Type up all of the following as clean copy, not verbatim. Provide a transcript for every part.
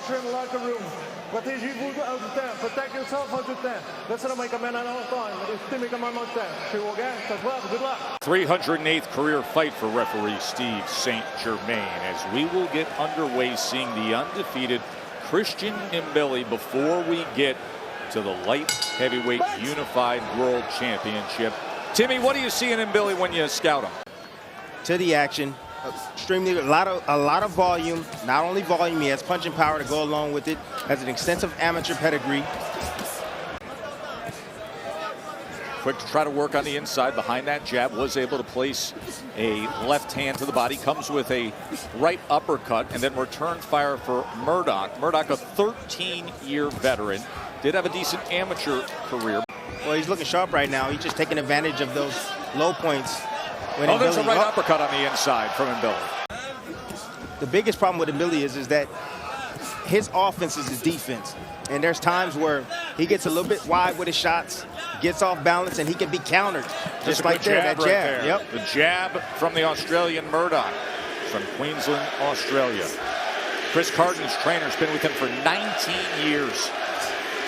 pressure in the locker room. Protégez-vous du temps. Protect yourself out du temps. Laissez-le moi comme un longtemps. Restez comme un temps. Je suis au gars. Ça se voit. Good luck. 308th career fight for referee Steve St. Germain as we will get underway seeing the undefeated Christian Mbilli before we get to the light heavyweight unified world championship. Timmy, what do you see in Mbilli when you scout him? To the action, extremely a lot of volume. Not only volume, he has punching power to go along with it. Has an extensive amateur pedigree. Quick to try to work on the inside behind that jab. Was able to place a left hand to the body. Comes with a right uppercut and then return fire for Murdoch. Murdoch, a 13-year veteran. Did have a decent amateur career. Well, he's looking sharp right now. He's just taking advantage of those low points. Oh, there's a right uppercut on the inside from Mbilli. The biggest problem with Mbilli is that his offense is his defense. And there's times where he gets a little bit wide with his shots, gets off balance, and he can be countered. Just like that jab. There. Yep. The jab from the Australian Murdoch from Queensland, Australia. Chris Carden's trainer's been with him for 19 years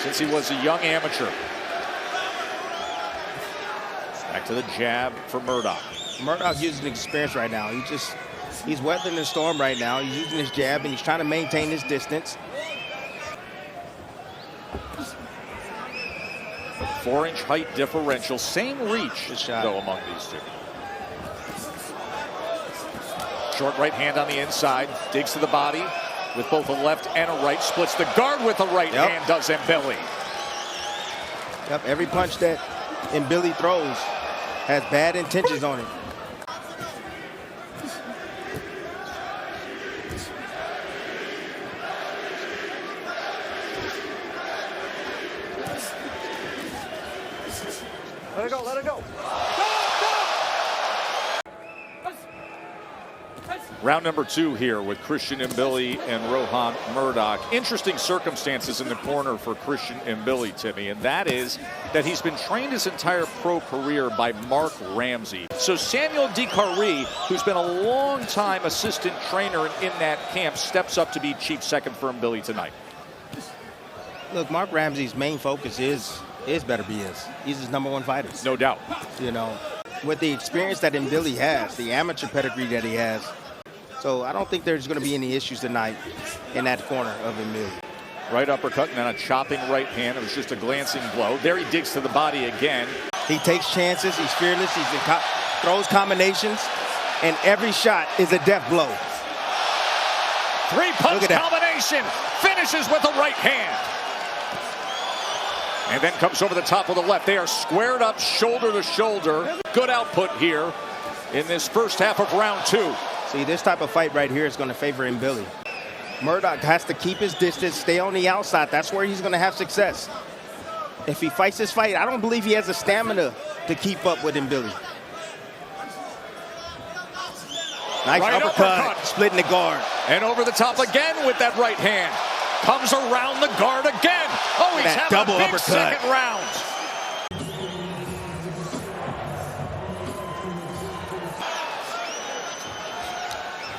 since he was a young amateur. Back to the jab for Murdoch. Murdoch using experience right now. He's weathering the storm right now. He's using his jab and he's trying to maintain his distance. 4-inch height differential, same reach though among these two. Short right hand on the inside, digs to the body with both a left and a right, splits the guard with a right hand, does Mbilli. Yep, every punch that Mbilli throws has bad intentions on it. Let it go, let it go. Round number 2 here with Christian Mbilli and Rohan Murdoch. Interesting circumstances in the corner for Christian Mbilli, Timmy, and that is that he's been trained his entire pro career by Mark Ramsey. So Samuel DeCarrie, who's been a long-time assistant trainer in that camp, steps up to be chief second for Mbilli tonight. Look, Mark Ramsey's main focus is better BS. He's his #1 fighter. No doubt. You know, with the experience that Mbilli has, the amateur pedigree that he has. So I don't think there's going to be any issues tonight in that corner of Mbilli. Right uppercut and then a chopping right hand. It was just a glancing blow. There he digs to the body again. He takes chances. He's fearless. He throws combinations. And every shot is a death blow. 3-punch combination. Finishes with a right hand. And then comes over the top with the left. They are squared up shoulder to shoulder. Good output here in this first half of round 2. See, this type of fight right here is going to favor Mbilli. Murdoch has to keep his distance, stay on the outside. That's where he's going to have success. If he fights this fight, I don't believe he has the stamina to keep up with Mbilli. Nice right uppercut, splitting the guard. And over the top again with that right hand. Comes around the guard again. Oh, he's having double a big uppercut. Second round.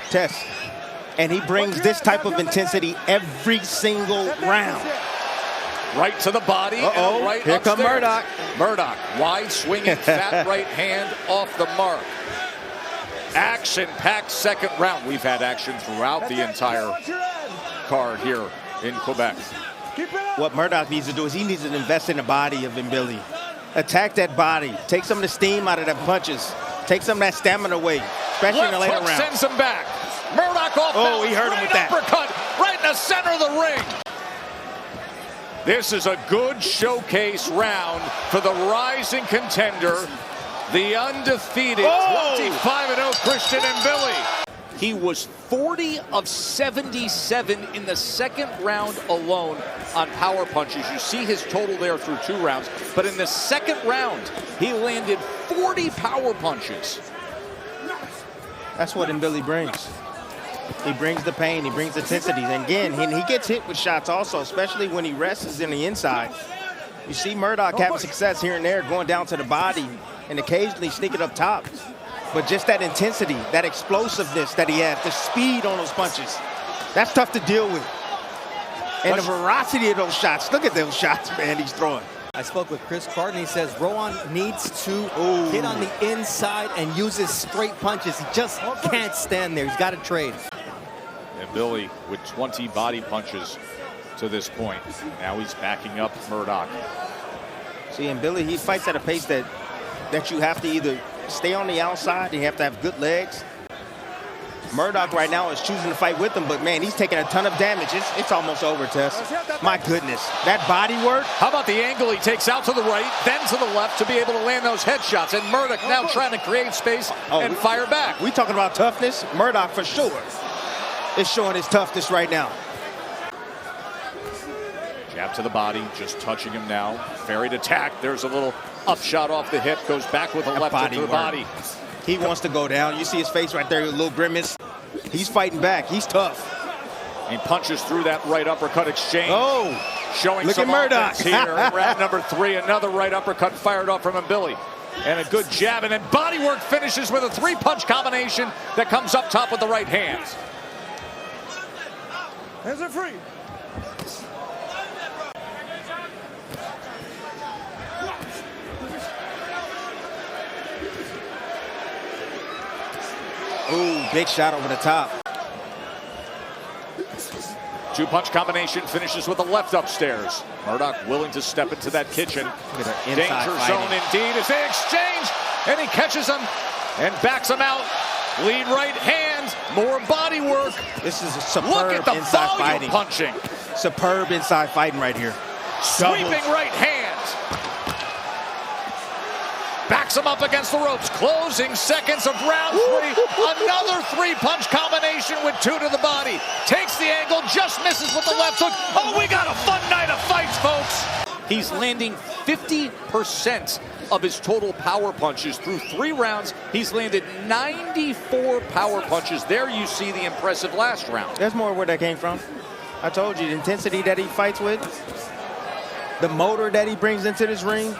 Test. And he brings this type of intensity every single round. Right to the body. Uh-oh, right here comes Murdoch. Murdoch, wide swinging, fat right hand off the mark. Action-packed second round. We've had action throughout the entire card here in Quebec. What Murdoch needs to do is he needs to invest in the body of Mbilli. Attack that body. Take some of the steam out of them punches. Take some of that stamina away, especially in the later rounds. Sends him back. Murdoch off balance. He hurt him with that. Uppercut right in the center of the ring. This is a good showcase round for the rising contender, the undefeated 25-0 Christian Mbilli. He was 40 of 77 in the second round alone on power punches. You see his total there through 2 rounds. But in the second round, he landed 40 power punches. That's what Mbilli brings. He brings the pain, he brings intensity. And again, he gets hit with shots also, especially when he rests in the inside. You see Murdoch having success here and there, going down to the body and occasionally sneaking up top. But just that intensity, that explosiveness that he has, the speed on those punches, that's tough to deal with. And the veracity of those shots. Look at those shots, man, he's throwing. I spoke with Chris Carden. He says Rohan needs to get on the inside and use his straight punches. He just can't stand there. He's got to trade. And Mbilli with 20 body punches to this point. Now he's backing up Murdoch. See, Mbilli, he fights at a pace that you have to either stay on the outside and you have to have good legs. Murdoch right now is choosing to fight with him, but man, he's taking a ton of damage. It's almost over, Tess. My goodness, that body work. How about the angle he takes out to the right, then to the left to be able to land those headshots? And Murdoch now trying to create space and fire back. We talking about toughness? Murdoch for sure is showing his toughness right now. Jab to the body, just touching him now. Ferried attack. There's a little upshot off the hip. Goes back with a left hook to the body. He wants to go down. You see his face right there, a little grimace. He's fighting back. He's tough. He punches through that right uppercut exchange. Oh, showing look some at Murdoch offense here. Round number 3, another right uppercut fired off from Mbilli. And a good jab, and then body work finishes with a 3-punch combination that comes up top with the right hand. Hands are free. Ooh, big shot over the top. 2-punch combination finishes with a left upstairs. Murdoch willing to step into that kitchen. Danger zone indeed as they exchange, and he catches him and backs him out. Lead right hand, more body work. This is a superb Look at the inside volume fighting. punching. Superb inside fighting right here. Sweeping right hand. Backs him up against the ropes. Closing seconds of round 3. Another 3-punch combination with 2 to the body. Takes the angle, just misses with the left hook. Oh, we got a fun night of fights, folks. He's landing 50% of his total power punches through 3 rounds. He's landed 94 power punches. There you see the impressive last round. There's more where that came from. I told you, the intensity that he fights with, the motor that he brings into this ring.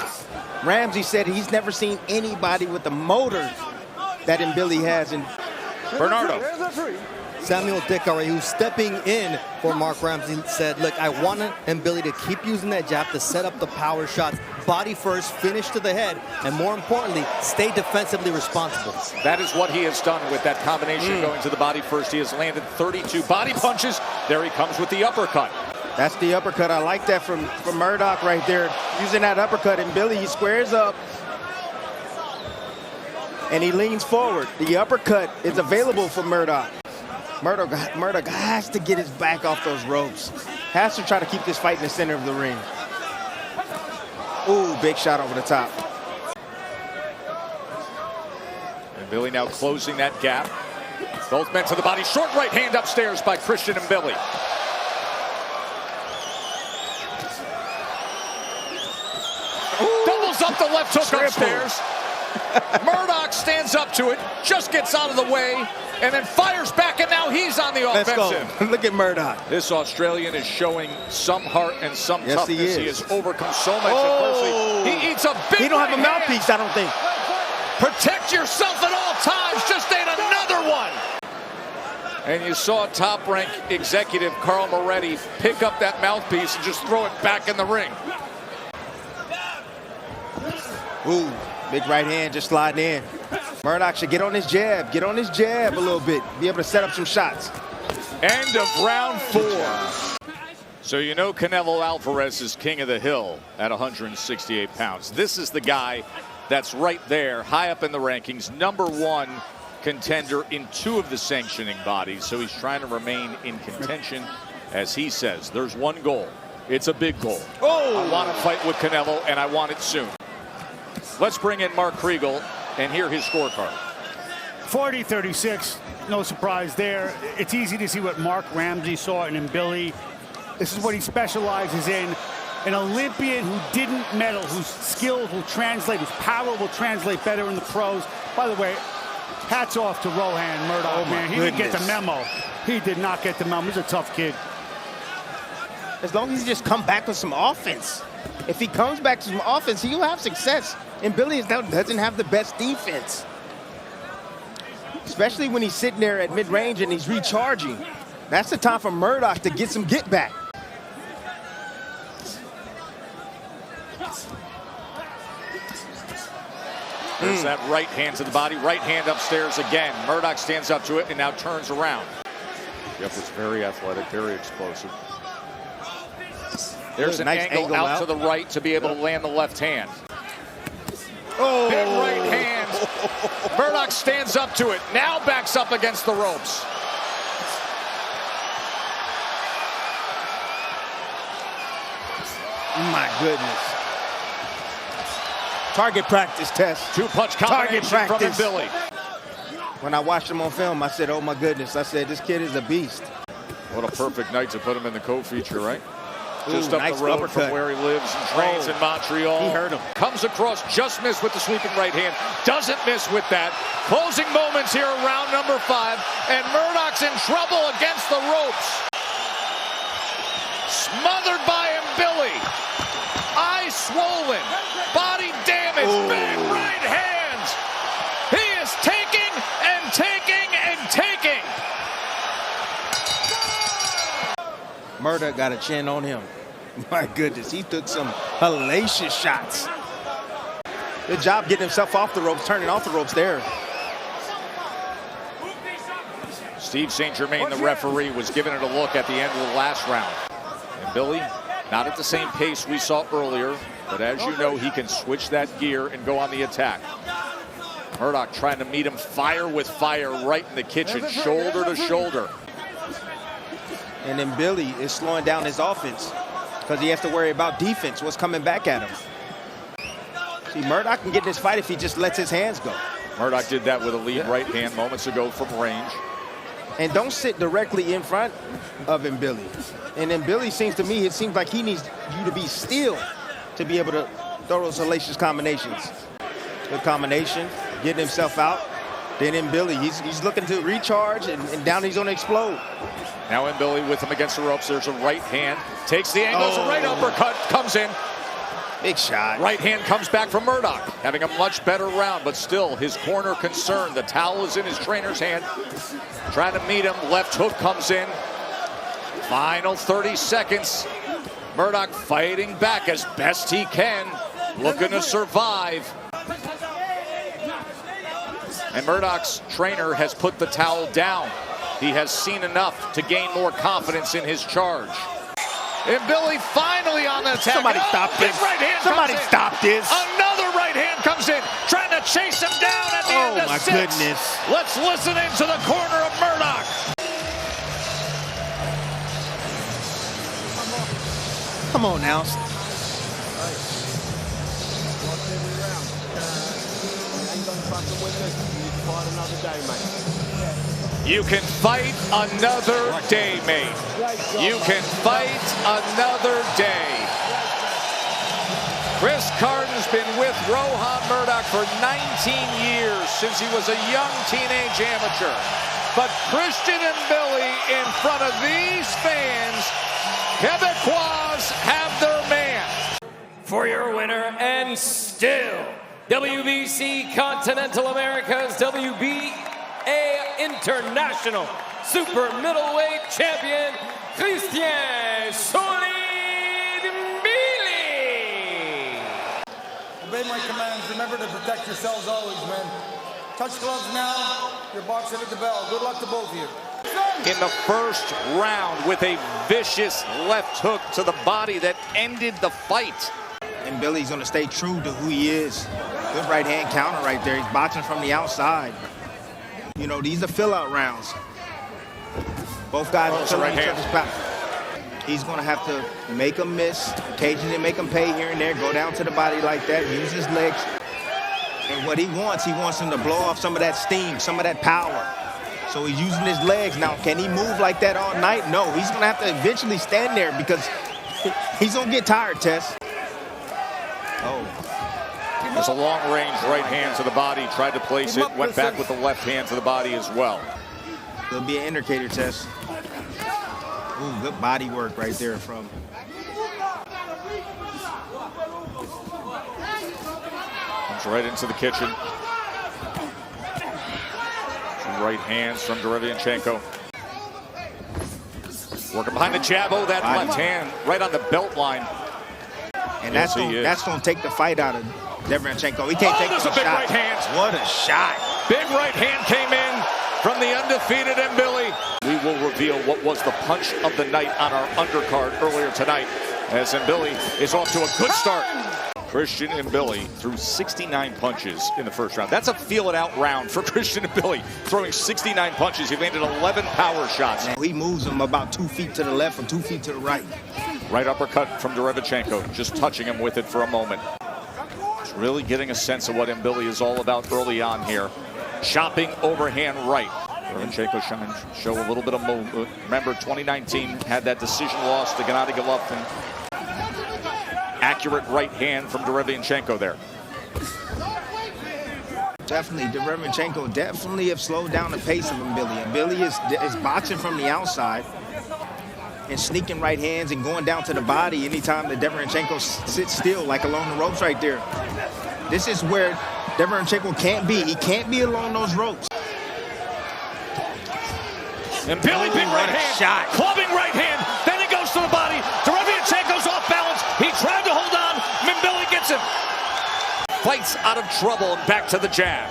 Ramsey said he's never seen anybody with the motor that Mbilli has. And Bernardo. Samuel Dickery, who's stepping in for Mark Ramsey, said, look, I want Mbilli to keep using that jab to set up the power shots. Body first, finish to the head, and more importantly, stay defensively responsible. That is what he has done with that combination going to the body first. He has landed 32 body punches. There he comes with the uppercut. That's the uppercut. I like that from Murdoch right there. Using that uppercut, and Mbilli, he squares up. And he leans forward. The uppercut is available for Murdoch. Murdoch has to get his back off those ropes. Has to try to keep this fight in the center of the ring. Ooh, big shot over the top. And Mbilli now closing that gap. Both men to the body. Short right hand upstairs by Christian Mbilli. Doubles up the left hook upstairs. Murdoch stands up to it, just gets out of the way, and then fires back, and now he's on the offensive. Let's go. Look at Murdoch. This Australian is showing some heart and some toughness. He has overcome so much adversity. He eats a big He don't have a mouthpiece, I don't think. Protect yourself at all times. Just ate another one. And you saw Top Rank executive Carl Moretti pick up that mouthpiece and just throw it back in the ring. Ooh, big right hand just sliding in. Murdoch should get on his jab a little bit, be able to set up some shots. End of round 4. So you know Canelo Alvarez is king of the hill at 168 pounds. This is the guy that's right there, high up in the rankings, #1 contender in 2 of the sanctioning bodies. So he's trying to remain in contention. As he says, there's one goal. It's a big goal. I want to fight with Canelo, and I want it soon. Let's bring in Mark Kriegel and hear his scorecard. 40-36, no surprise there. It's easy to see what Mark Ramsey saw in Mbilli. This is what he specializes in. An Olympian who didn't medal, whose skills will translate, whose power will translate better in the pros. By the way, hats off to Rohan Murdoch, man. He didn't get the memo. He did not get the memo. He's a tough kid. As long as he just come back with some offense. If he comes back to some offense, he'll have success. And Mbilli doesn't have the best defense. Especially when he's sitting there at mid-range and he's recharging. That's the time for Murdoch to get some get back. There's that right hand to the body, right hand upstairs again. Murdoch stands up to it and now turns around. Yep, it's very athletic, very explosive. There's an nice angle out to the right to be able to land the left hand. Oh! Big right hand. Murdoch stands up to it, now backs up against the ropes. My goodness. Target practice test. Two-punch combination from Mbilli. When I watched him on film, I said, oh my goodness. I said, this kid is a beast. What a perfect night to put him in the co-feature, right? Ooh, Just up nice the road uppercut from where he lives and trains in Montreal. He hurt him. Comes across, just missed with the sweeping right hand. Doesn't miss with that. Closing moments here, round number 5. And Murdoch's in trouble against the ropes. Smothered by Mbilli. Eyes swollen. Body damage. Big right hands. He is taking and taking and taking. Murdoch got a chin on him. My goodness, he took some hellacious shots. Good job getting himself off the ropes, turning off the ropes there. Steve St. Germain, the referee, was giving it a look at the end of the last round. Mbilli, not at the same pace we saw earlier, but as you know, he can switch that gear and go on the attack. Murdoch trying to meet him fire with fire right in the kitchen, shoulder to shoulder. And then Mbilli is slowing down his offense because he has to worry about defense, what's coming back at him. See, Murdoch can get in this fight if he just lets his hands go. Murdoch did that with a lead right hand moments ago from range. And don't sit directly in front of Mbilli. And Mbilli seems to me, it seems like he needs you to be still to be able to throw those hellacious combinations. Good combination, getting himself out. Then Mbilli, he's looking to recharge, and down he's going to explode. Now Mbilli with him against the ropes. There's a right hand. Takes the angle. A right uppercut comes in. Big shot. Right hand comes back from Murdoch. Having a much better round, but still his corner concerned. The towel is in his trainer's hand. Trying to meet him. Left hook comes in. Final 30 seconds. Murdoch fighting back as best he can. Looking to survive. And Murdoch's trainer has put the towel down. He has seen enough to gain more confidence in his charge. Mbilli finally on the attack. Somebody stop this. Right hand Somebody stop this. Another right hand comes in, trying to chase him down at the end of 6. Oh, my goodness. Let's listen into the corner of Murdoch. Come on now. You can fight another day, mate. You can fight another day. Chris Carden's been with Rohan Murdoch for 19 years, since he was a young teenage amateur. But Christian Mbilli in front of these fans, Quebecois have their man. For your winner and still WBC Continental America's WBA International Super Middleweight Champion, Christian Solid Mbilli. Obey my commands. Remember to protect yourselves always, man. Touch gloves now. You're boxing at the bell. Good luck to both of you. In the first round with a vicious left hook to the body that ended the fight. And Billy's going to stay true to who he is. Good right hand counter right there. He's boxing from the outside. You know, these are fill-out rounds. Both guys are filling each other's power. He's going to have to make him miss, occasionally make him pay here and there, go down to the body like that, use his legs. And what he wants him to blow off some of that steam, some of that power. So he's using his legs. Now, can he move like that all night? No, he's going to have to eventually stand there because he's going to get tired, Tess. Oh. There's a long-range right hand to the body. Tried to place it, went back with the left hand to the body as well. There'll be an indicator, Tess. Ooh, good body work right there from. Comes right into the kitchen. Some right hands from Derevyanchenko. Working behind the jab. Oh, that left hand right on the belt line. And Yes, that's going to take the fight out of Derevyanchenko. He can't take there's the a big shot. right hand. What a shot. Big right hand came in from the undefeated Mbilli. We will reveal what was the punch of the night on our undercard earlier tonight, as Mbilli is off to a good start. Christian Mbilli threw 69 punches in the first round. That's a feel-it-out round for Christian Mbilli, throwing 69 punches. He landed 11 power shots. And he moves him about 2 feet to the left and 2 feet to the right. Right uppercut from Derevyanchenko, just touching him with it for a moment. Just really getting a sense of what Mbilli is all about early on here. Chopping overhand right. Derevyanchenko show a little bit of movement. Remember, 2019 had that decision loss to Gennady Golovkin. Accurate right hand from Derevyanchenko there. Definitely, Derevyanchenko definitely have slowed down the pace of Mbilli. Mbilli is boxing from the outside and sneaking right hands and going down to the body anytime that Derevyanchenko sits still, like along the ropes right there. This is where Derevyanchenko can't be. He can't be along those ropes. Mbilli, big right hand, shot. Clubbing right hand, then it goes to the body. Derevyanchenko's off balance. He tried to hold on. Mbilli gets him. Fights out of trouble and back to the jab.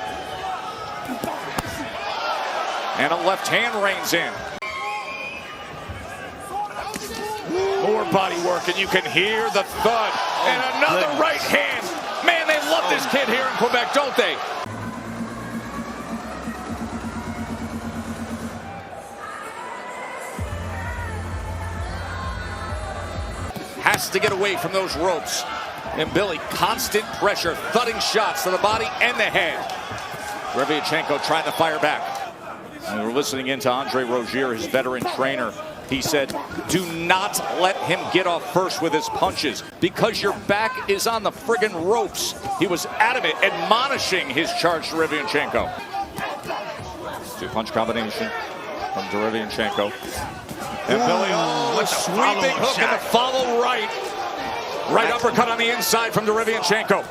And a left hand reins in. More body work, and you can hear the thud. And another right hand. Man, they love this kid here in Quebec, don't they? Has to get away from those ropes. Mbilli, constant pressure, thudding shots to the body and the head. Derevyanchenko trying to fire back. And we're listening into Andre Rozier, his veteran trainer. He said, do not let him get off first with his punches because your back is on the friggin' ropes. He was adamant, admonishing his charge to Derevyanchenko. Two-punch combination from Derevyanchenko. Mbilli, a sweeping hook and the follow right. Right uppercut on the inside from Derevyanchenko.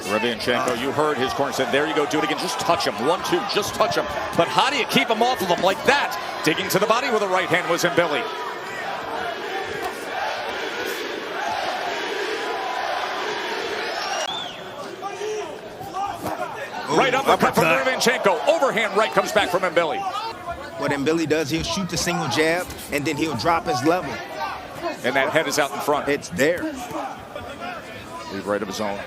Derevyanchenko, you heard his corner said, there you go, do it again, just touch him. 1-2, just touch him. But how do you keep him off of him like that? Digging to the body with a right hand was Mbilli. Right uppercut from Derevyanchenko. Overhand right comes back from Mbilli. What Mbilli does, he'll shoot the single jab, and then he'll drop his level. And that head is out in front. It's there. Leave right of his own.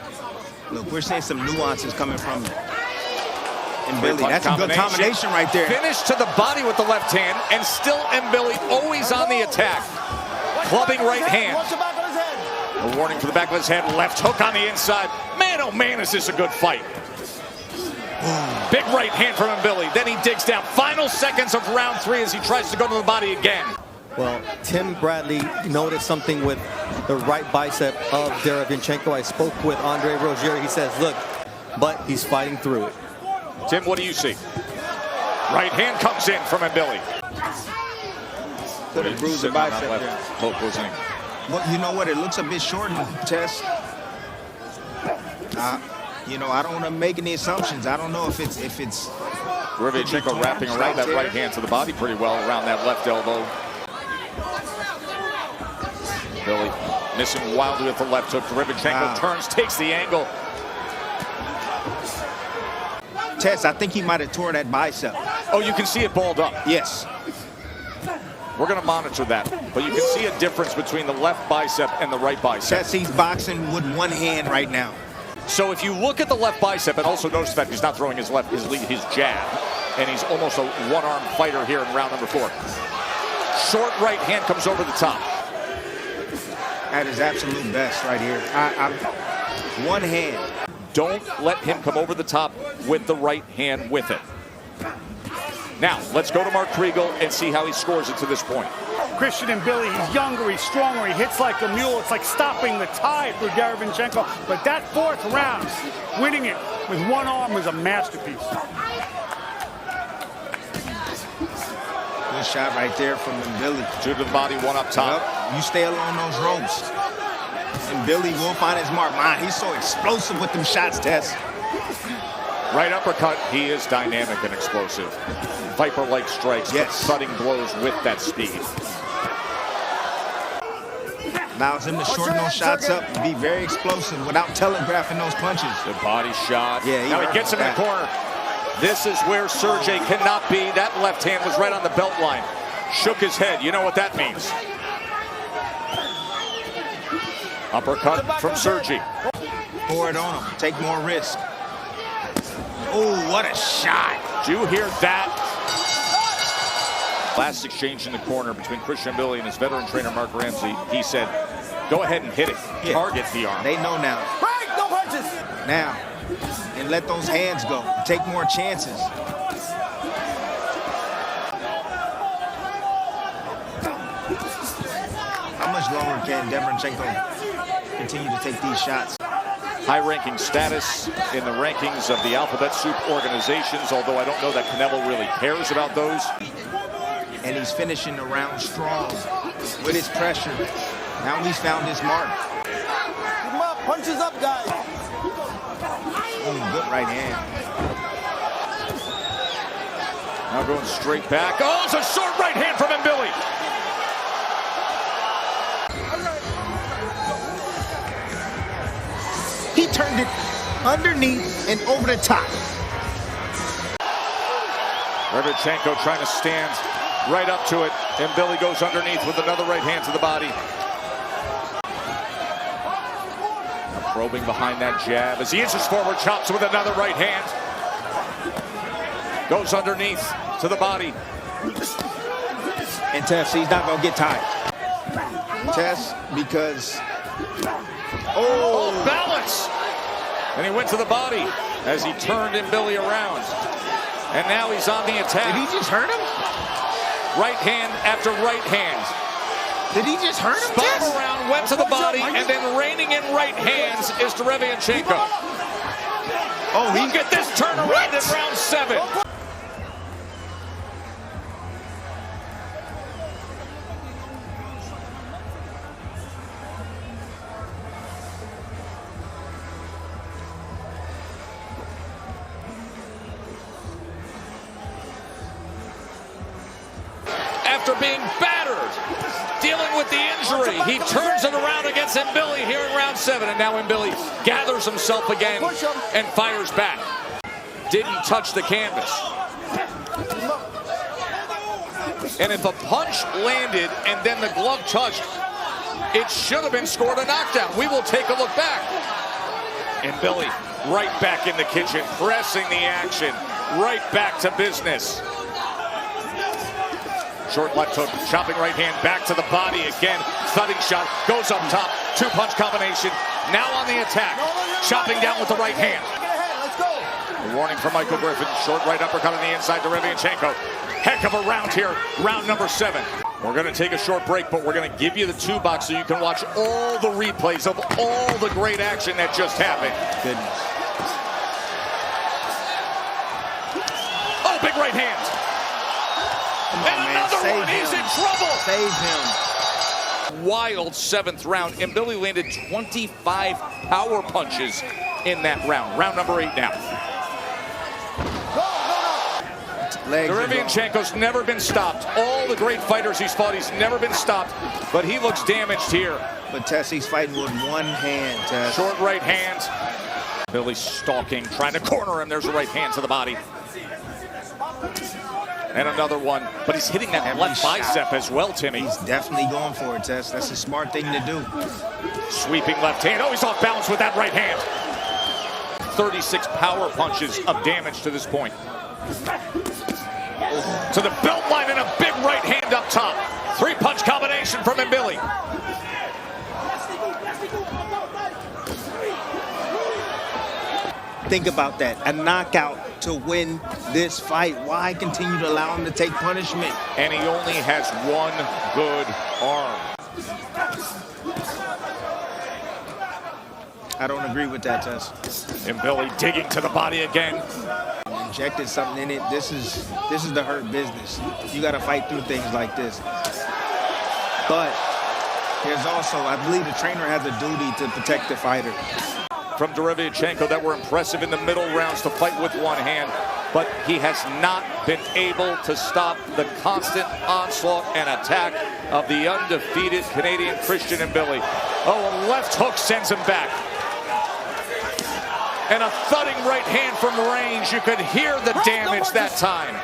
Look, we're seeing some nuances coming from Mbilli. That's a good combination right there. Finish to the body with the left hand, and still Mbilli always on the attack. Clubbing right hand. A warning for the back of his head. Left hook on the inside. Man, oh man, is this a good fight. Big right hand from Mbilli. Then he digs down. Final seconds of round 3 as he tries to go to the body again. Well, Tim Bradley noticed something with the right bicep of Derevyanchenko. I spoke with Andre Rozier. He says, look, but he's fighting through it. Tim, what do you see? Right hand comes in from Mbilli. Could have bruised the bicep there. Hook was in. Well, you know what? It looks a bit short in the chest. You know, I don't want to make any assumptions. I don't know if it's Derevyanchenko wrapping around that right hand to the body pretty well around that left elbow. Mbilli missing wildly with the left hook. Derevyanchenko turns, takes the angle. Tess, I think he might have tore that bicep. Oh, you can see it balled up. Yes. We're going to monitor that. But you can see a difference between the left bicep and the right bicep. Tess, he's boxing with one hand right now. So if you look at the left bicep, and also notice that he's not throwing his jab, and he's almost a one-arm fighter here in round number 4. Short right hand comes over the top. At his absolute best right here. One hand. Don't let him come over the top with the right hand with it. Now, let's go to Mark Kriegel and see how he scores it to this point. Christian Mbilli, he's younger, he's stronger, he hits like a mule. It's like stopping the tide for Derevyanchenko. But that 4th round, winning it with one arm was a masterpiece. Good shot right there from Mbilli. 2 to the body, 1 up top. Yep. You stay along those ropes. And Mbilli will find his mark. Man, he's so explosive with them shots, Tess. Right uppercut, he is dynamic and explosive. Viper-like strikes, yes. Thudding blows with that speed. Allows him to shorten those shots up and be very explosive without telegraphing those punches. Good body shot. Yeah, now he gets him in the corner. This is where Sergiy cannot be. That left hand was right on the belt line. Shook his head. You know what that means. Uppercut from Sergiy. Pour it on him. Take more risk. Oh, what a shot. Did you hear that? Last exchange in the corner between Christian Mbilli and his veteran trainer, Mark Ramsey. He said, go ahead and hit it. Yeah. Target the arm. They know now. Break, no punches. Now. And let those hands go. Take more chances. How much longer can Derevyanchenko continue to take these shots? High-ranking status in the rankings of the Alphabet Soup organizations, although I don't know that Canelo really cares about those. And he's finishing the round strong with his pressure. Now he's found his mark. Keep him up, punches up, guys. Good right hand. Now going straight back. Oh, it's a short right hand from Mbilli. He turned it underneath and over the top. Derevyanchenko trying to stand right up to it. Mbilli goes underneath with another right hand to the body. Probing behind that jab as he inches forward, chops with another right hand. Goes underneath to the body. And Tess, he's not gonna get tired. Tess, because oh, balance! And he went to the body as he turned Mbilli around. And now he's on the attack. Did he just hurt him? Right hand after right hand. Did he just hurt him? Spun around, went to the body, and then reining in right hands is Derevyanchenko. Oh, look at this turnaround in round 7. After being battered, dealing with the injury, he turns it around against Mbilli here in round 7, and now Mbilli gathers himself again and fires back. Didn't touch the canvas. And if a punch landed and then the glove touched, it should have been scored a knockdown. We will take a look back. Mbilli right back in the kitchen, pressing the action, right back to business. Short left hook, chopping right hand, back to the body again. Thudding shot, goes up top, 2-punch combination. Now on the attack, chopping down with the right hand. Let's go. A warning from Michael Griffin, short right uppercut on the inside to Derevyanchenko. Heck of a round here, round number 7. We're gonna take a short break, but we're gonna give you the 2-box so you can watch all the replays of all the great action that just happened. Goodness. Oh, big right hand. Come on, and man. another Save one, him. he's in trouble. Save him. Wild 7th round. Mbilli landed 25 power punches in that round. Round number 8 now. Derevyanchenko's never been stopped. All the great fighters he's fought, he's never been stopped, but he looks damaged here. But Tess, he's fighting with one hand, Tess. Short right hand. Mbilli stalking, trying to corner him. There's a right hand to the body. And another one, but he's hitting that left bicep as well, Timmy. He's definitely going for it, Tess. That's a smart thing to do. Sweeping left hand. Oh, he's off balance with that right hand. 36 power punches of damage to this point. To the belt line and a big right hand up top. 3-punch combination from Mbilli. Think about that. A knockout to win this fight. Why continue to allow him to take punishment? And he only has one good arm. I don't agree with that, Tess. Mbilli digging to the body again. Injected something in it. This is the hurt business. You got to fight through things like this. But there's also, I believe the trainer has a duty to protect the fighter. From Derevyanchenko that were impressive in the middle rounds to fight with one hand. but he has not been able to stop the constant onslaught and attack of the undefeated Canadian Christian Mbilli. Oh, a left hook sends him back. And a thudding right hand from range. You could hear the damage that time.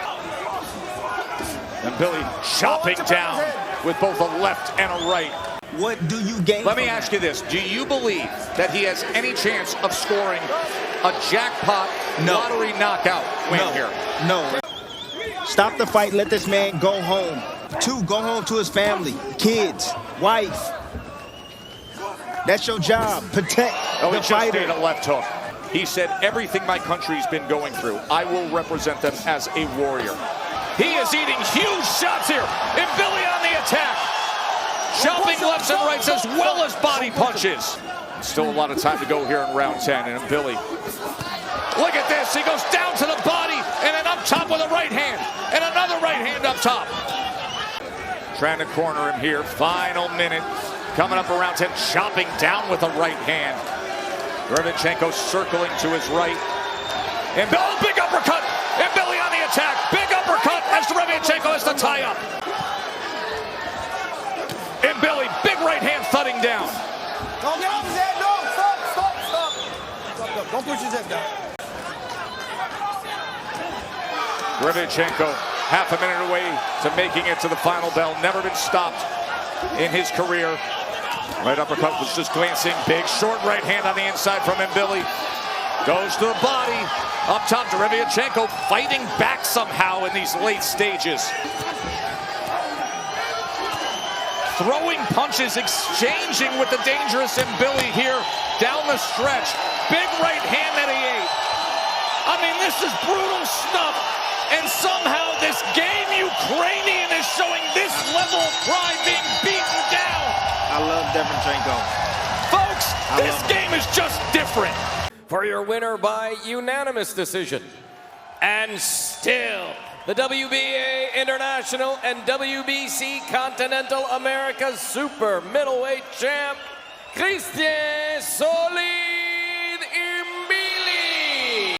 Mbilli chopping down with both a left and a right. What do you gain? Let me ask you this. Do you believe that he has any chance of scoring a jackpot lottery knockout win here? No. Stop the fight. Let this man go home. 2, go home to his family, kids, wife. That's your job. Protect the Just fighter. did a left hook. He said, everything my country's been going through, I will represent them as a warrior. He is eating huge shots here. Mbilli on the attack. Chopping lefts and rights as well as body punches. Still a lot of time to go here in round 10. And Mbilli, look at this. He goes down to the body and then up top with a right hand. And another right hand up top. Trying to corner him here. Final minute. Coming up around 10. Chopping down with a right hand. Derevyanchenko circling to his right. And oh, big uppercut. Mbilli on the attack. Big uppercut as Derevyanchenko has to tie up. Mbilli, big right hand thudding down. Don't get off his head. No, stop. Don't push his head down. Derevyanchenko half a minute away to making it to the final bell. Never been stopped in his career. Right uppercut was just glancing. Big short right hand on the inside from Mbilli. Goes to the body. Up top, Derevyanchenko fighting back somehow in these late stages. Throwing punches, exchanging with the dangerous Mbilli here down the stretch. Big right hand that he ate. I mean, this is brutal stuff. And somehow this game Ukrainian is showing this level of pride being beaten down. I love Derevyanchenko. Folks, this game is just different. For your winner by unanimous decision. And still, the WBA International and WBC Continental America Super Middleweight Champ, Sergiy.